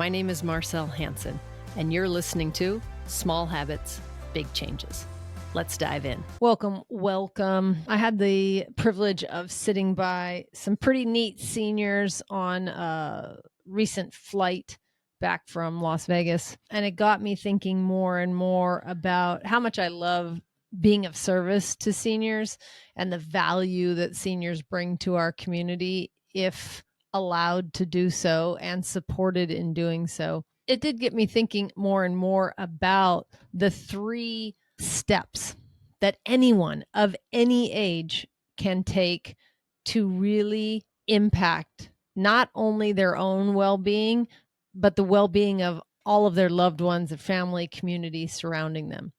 My name is Marcell Hanson, and you're listening to Small Habits, Big Changes. Let's dive in. Welcome. I had the privilege of sitting by some pretty neat seniors on a recent flight back from Las Vegas, and it got me thinking more and more about how much I love being of service to seniors and the value that seniors bring to our community if allowed to do so and supported in doing so. It did get me thinking more and more about the 3 steps that anyone of any age can take to really impact not only their own well-being, but the well-being of all of their loved ones and family, community surrounding them.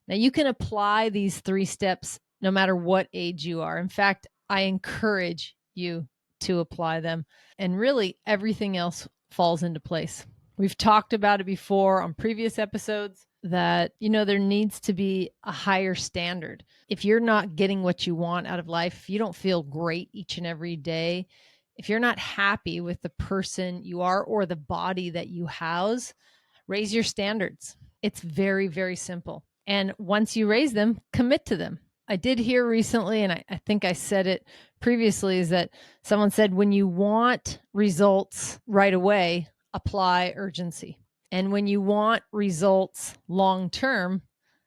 Now, you can apply these 3 steps no matter what age you are. In fact, I encourage you to apply them, and really everything else falls into place. We've talked about it before on previous episodes that, there needs to be a higher standard. If you're not getting what you want out of life, if you don't feel great each and every day, if you're not happy with the person you are or the body that you house, raise your standards. It's very, very simple. And once you raise them, commit to them. I did hear recently, and I think I said it previously, is that someone said, when you want results right away, apply urgency. And when you want results long-term,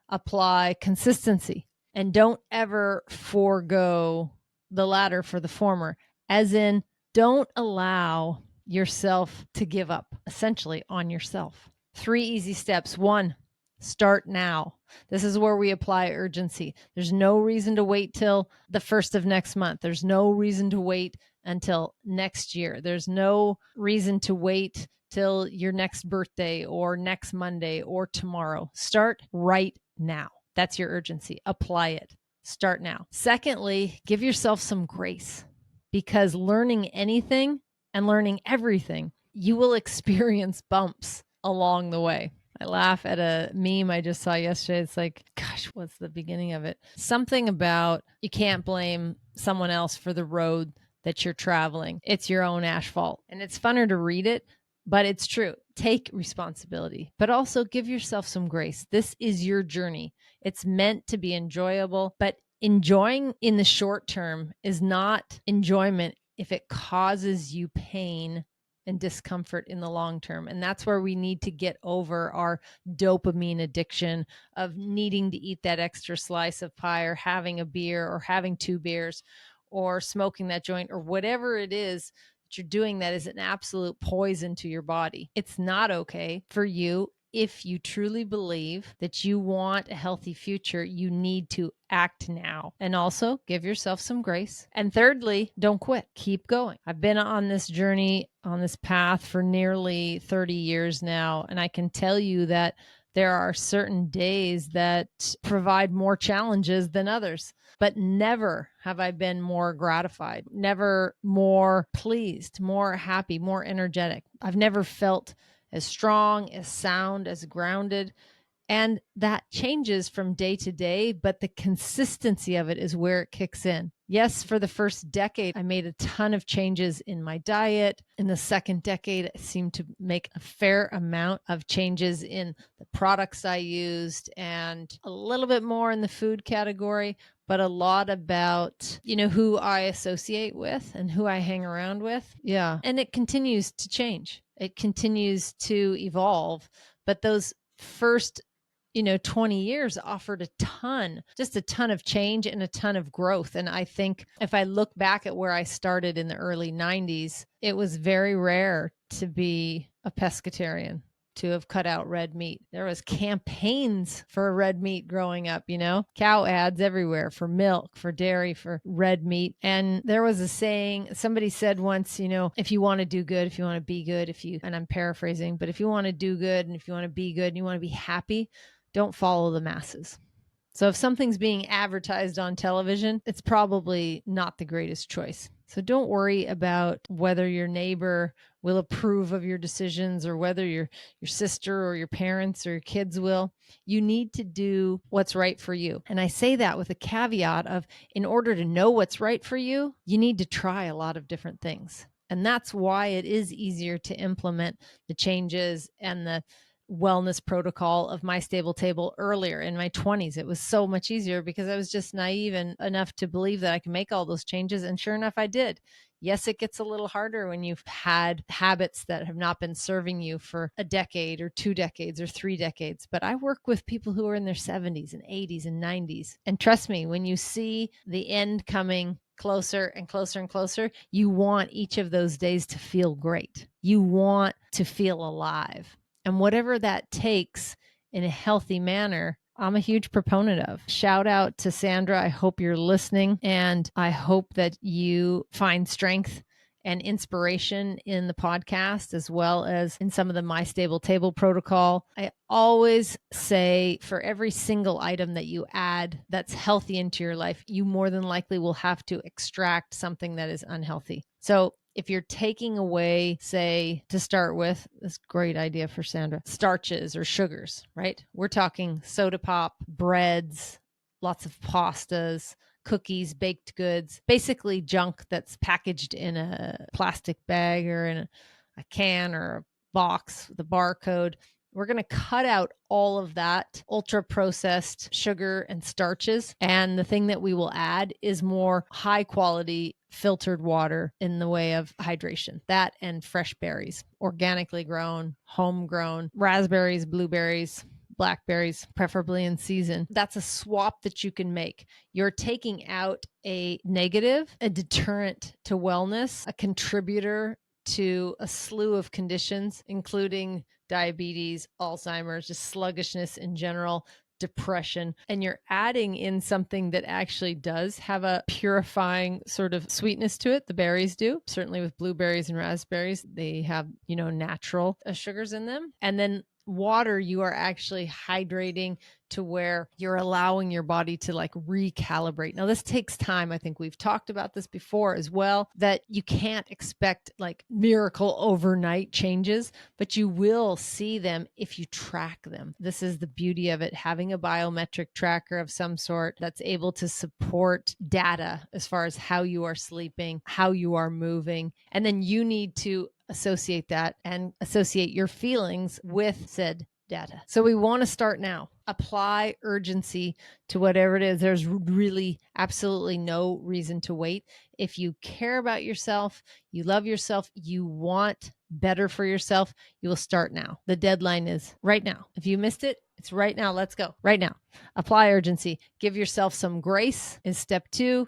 apply consistency. And don't ever forego the latter for the former, as in, don't allow yourself to give up, essentially, on yourself. 3 easy steps. 1, start now. This is where we apply urgency. There's no reason to wait till the 1st of next month. There's no reason to wait until next year. There's no reason to wait till your next birthday or next Monday or tomorrow. Start right now. That's your urgency. Apply it. Start now. Secondly, give yourself some grace, because learning anything and learning everything, you will experience bumps along the way. I laugh at a meme I just saw yesterday. It's like, gosh, what's the beginning of it? Something about you can't blame someone else for the road that you're traveling. It's your own asphalt. And it's funner to read it, but it's true. Take responsibility, but also give yourself some grace. This is your journey. It's meant to be enjoyable, but enjoying in the short term is not enjoyment if it causes you pain and discomfort in the long term. And that's where we need to get over our dopamine addiction of needing to eat that extra slice of pie or having a beer or having 2 beers or smoking that joint or whatever it is that you're doing that is an absolute poison to your body. It's not okay for you. If you truly believe that you want a healthy future, you need to act now, and also give yourself some grace. And thirdly, don't quit. Keep going. I've been on this journey, on this path for nearly 30 years now, and I can tell you that there are certain days that provide more challenges than others, but never have I been more gratified, never more pleased, more happy, more energetic. I've never felt as strong, as sound, as grounded. And that changes from day to day, but the consistency of it is where it kicks in. Yes, for the first decade, I made a ton of changes in my diet. In the second decade, I seemed to make a fair amount of changes in the products I used and a little bit more in the food category, but a lot about, who I associate with and who I hang around with. Yeah. And it continues to change. It continues to evolve. But those first 20 years offered just a ton of change and a ton of growth. And I think if I look back at where I started in the early 90s, it was very rare to be a pescatarian, to have cut out red meat. There was campaigns for red meat growing up, cow ads everywhere for milk, for dairy, for red meat. And there was a saying, somebody said once, if you want to do good, if you want to be good, and I'm paraphrasing, but if you want to do good and if you want to be good and you want to be happy, don't follow the masses. So if something's being advertised on television, it's probably not the greatest choice. So don't worry about whether your neighbor will approve of your decisions or whether your sister or your parents or your kids will. You need to do what's right for you. And I say that with a caveat of, in order to know what's right for you, you need to try a lot of different things. And that's why it is easier to implement the changes and the wellness protocol of My Stable Table earlier in my 20s. It was so much easier because I was just naive and enough to believe that I can make all those changes. And sure enough, I did. Yes, it gets a little harder when you've had habits that have not been serving you for a decade or 2 decades or 3 decades. But I work with people who are in their 70s and 80s and 90s. And trust me, when you see the end coming closer and closer and closer, you want each of those days to feel great. You want to feel alive. And whatever that takes in a healthy manner, I'm a huge proponent of. Shout out to Sandra. I hope you're listening, and I hope that you find strength and inspiration in the podcast, as well as in some of the My Stable Table protocol. I always say for every single item that you add that's healthy into your life, you more than likely will have to extract something that is unhealthy. So if you're taking away, say, to start with, this great idea for Sandra, starches or sugars, right? We're talking soda pop, breads, lots of pastas, cookies, baked goods, basically junk that's packaged in a plastic bag or in a can or a box with a barcode. We're going to cut out all of that ultra processed sugar and starches. And the thing that we will add is more high quality filtered water in the way of hydration. That and fresh berries, organically grown, homegrown, raspberries, blueberries, blackberries, preferably in season. That's a swap that you can make. You're taking out a negative, a deterrent to wellness, a contributor to a slew of conditions, including diabetes, Alzheimer's, just sluggishness in general, depression, and you're adding in something that actually does have a purifying sort of sweetness to it. The berries do. Certainly with blueberries and raspberries, they have, natural sugars in them. And then water, you are actually hydrating to where you're allowing your body to recalibrate. Now, this takes time. I think we've talked about this before as well, that you can't expect miracle overnight changes, but you will see them if you track them. This is the beauty of it, having a biometric tracker of some sort that's able to support data as far as how you are sleeping, how you are moving, and then you need to associate that and associate your feelings with said data. So we want to start now. Apply urgency to whatever it is. There's really absolutely no reason to wait. If you care about yourself, you love yourself, you want better for yourself, you will start now. The deadline is right now. If you missed it, it's right now. Let's go. Right now. Apply urgency. Give yourself some grace is step 2.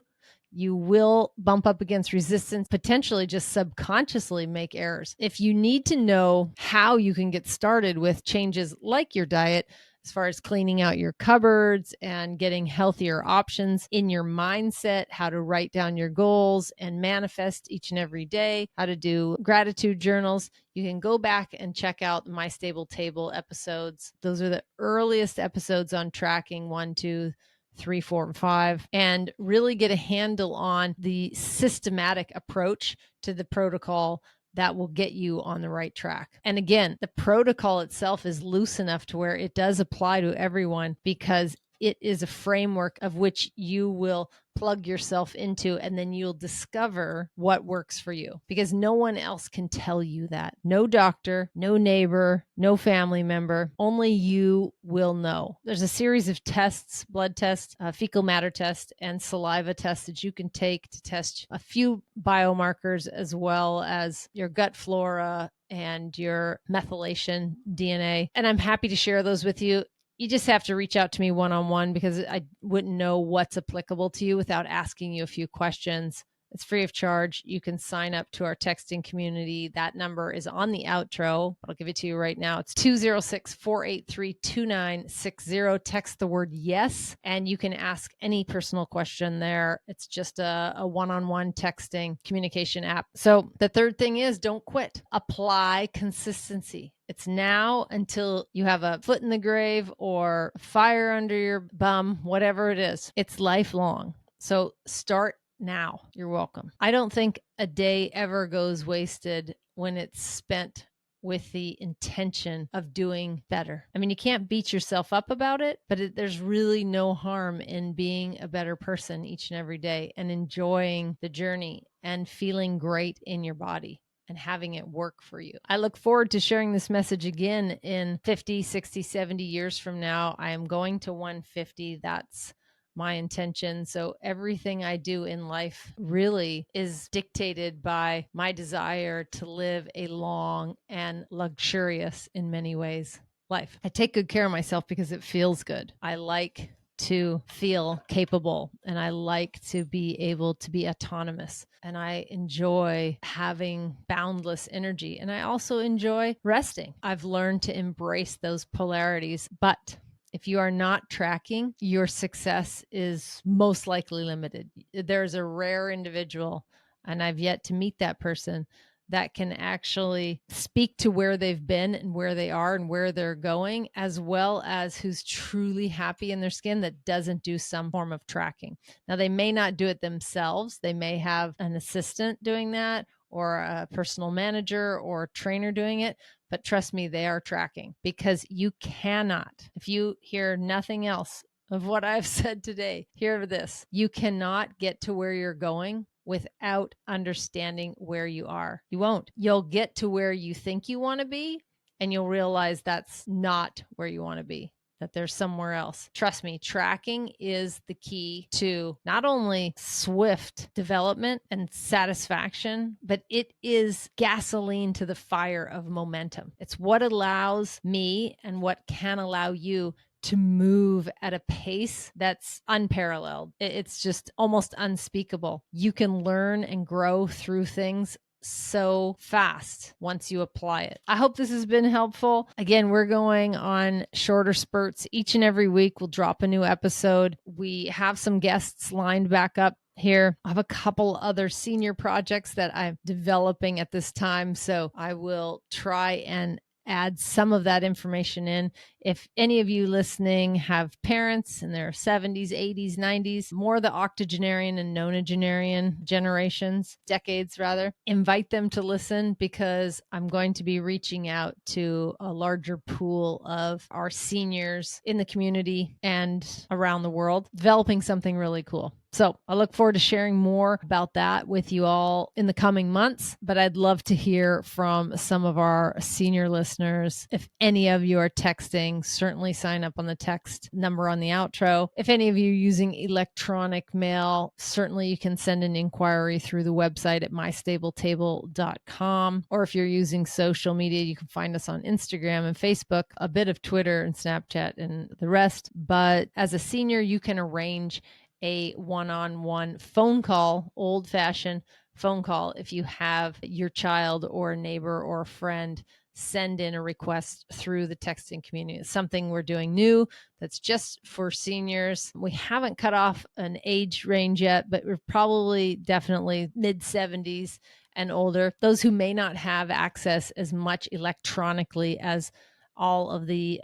You will bump up against resistance, potentially just subconsciously make errors. If you need to know how you can get started with changes like your diet, as far as cleaning out your cupboards and getting healthier options in your mindset, how to write down your goals and manifest each and every day, how to do gratitude journals, you can go back and check out My Stable Table episodes. Those are the earliest episodes on tracking 1, 2, 3, 4, and 5, and really get a handle on the systematic approach to the protocol that will get you on the right track. And again, the protocol itself is loose enough to where it does apply to everyone because it is a framework of which you will plug yourself into, and then you'll discover what works for you because no one else can tell you that. No doctor, no neighbor, no family member, only you will know. There's a series of tests, blood tests, fecal matter test, and saliva tests that you can take to test a few biomarkers as well as your gut flora and your methylation DNA. And I'm happy to share those with you. You just have to reach out to me one-on-one because I wouldn't know what's applicable to you without asking you a few questions. It's free of charge. You can sign up to our texting community. That number is on the outro. I'll give it to you right now. It's 206-483-2960. Text the word yes, and you can ask any personal question there. It's just a one-on-one texting communication app. So the third thing is don't quit. Apply consistency. It's now until you have a foot in the grave or fire under your bum, whatever it is. It's lifelong. So start now. You're welcome. I don't think a day ever goes wasted when it's spent with the intention of doing better. I mean, you can't beat yourself up about it, but there's really no harm in being a better person each and every day and enjoying the journey and feeling great in your body and having it work for you. I look forward to sharing this message again in 50, 60, 70 years from now. I am going to 150. That's my intention. So everything I do in life really is dictated by my desire to live a long and luxurious, in many ways, life. I take good care of myself because it feels good. I like to feel capable, and I like to be able to be autonomous, and I enjoy having boundless energy, and I also enjoy resting. I've learned to embrace those polarities, but if you are not tracking, your success is most likely limited. There's a rare individual, and I've yet to meet that person, that can actually speak to where they've been and where they are and where they're going, as well as who's truly happy in their skin that doesn't do some form of tracking. Now, they may not do it themselves. They may have an assistant doing that, or a personal manager or trainer doing it. But trust me, they are tracking, because you cannot, if you hear nothing else of what I've said today, hear this: you cannot get to where you're going without understanding where you are. You won't. You'll get to where you think you want to be, and you'll realize that's not where you want to be, that there's somewhere else. Trust me, tracking is the key to not only swift development and satisfaction, but it is gasoline to the fire of momentum. It's what allows me and what can allow you to move at a pace that's unparalleled. It's just almost unspeakable. You can learn and grow through things so fast once you apply it. I hope this has been helpful. Again, we're going on shorter spurts. Each and every week we'll drop a new episode. We have some guests lined back up here. I have a couple other senior projects that I'm developing at this time, so I will try and add some of that information in. If any of you listening have parents in their 70s, 80s, 90s, more the octogenarian and nonagenarian generations, decades rather, invite them to listen, because I'm going to be reaching out to a larger pool of our seniors in the community and around the world, developing something really cool. So I look forward to sharing more about that with you all in the coming months, but I'd love to hear from some of our senior listeners. If any of you are texting, certainly sign up on the text number on the outro. If any of you are using electronic mail, certainly you can send an inquiry through the website at mystable.com. Or if you're using social media, you can find us on Instagram and Facebook, a bit of Twitter and Snapchat and the rest. But as a senior, you can arrange a one-on-one phone call, old-fashioned phone call. If you have your child or a neighbor or a friend send in a request through the texting community. It's something we're doing new that's just for seniors. We haven't cut off an age range yet, but we're probably definitely mid-70s and older. Those who may not have access as much electronically as all of the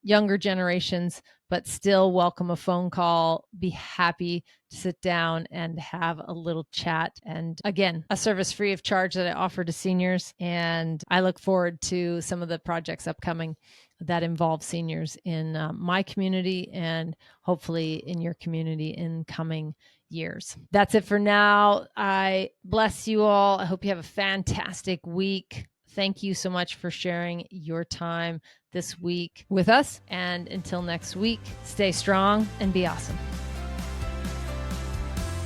younger generations, but still welcome a phone call, be happy to sit down and have a little chat. And again, a service free of charge that I offer to seniors. And I look forward to some of the projects upcoming that involve seniors in my community and hopefully in your community in coming years. That's it for now. I bless you all. I hope you have a fantastic week. Thank you so much for sharing your time this week with us. And until next week, stay strong and be awesome.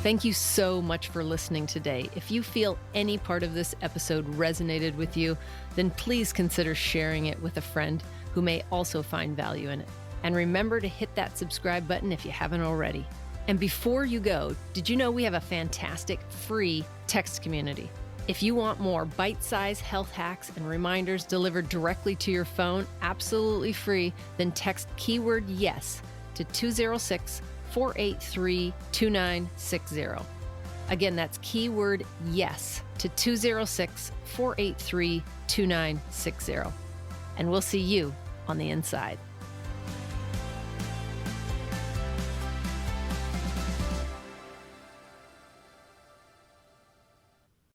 Thank you so much for listening today. If you feel any part of this episode resonated with you, then please consider sharing it with a friend who may also find value in it. And remember to hit that subscribe button if you haven't already. And before you go, did you know we have a fantastic free text community? If you want more bite-sized health hacks and reminders delivered directly to your phone, absolutely free, then text keyword YES to 206-483-2960. Again, that's keyword YES to 206-483-2960. And we'll see you on the inside.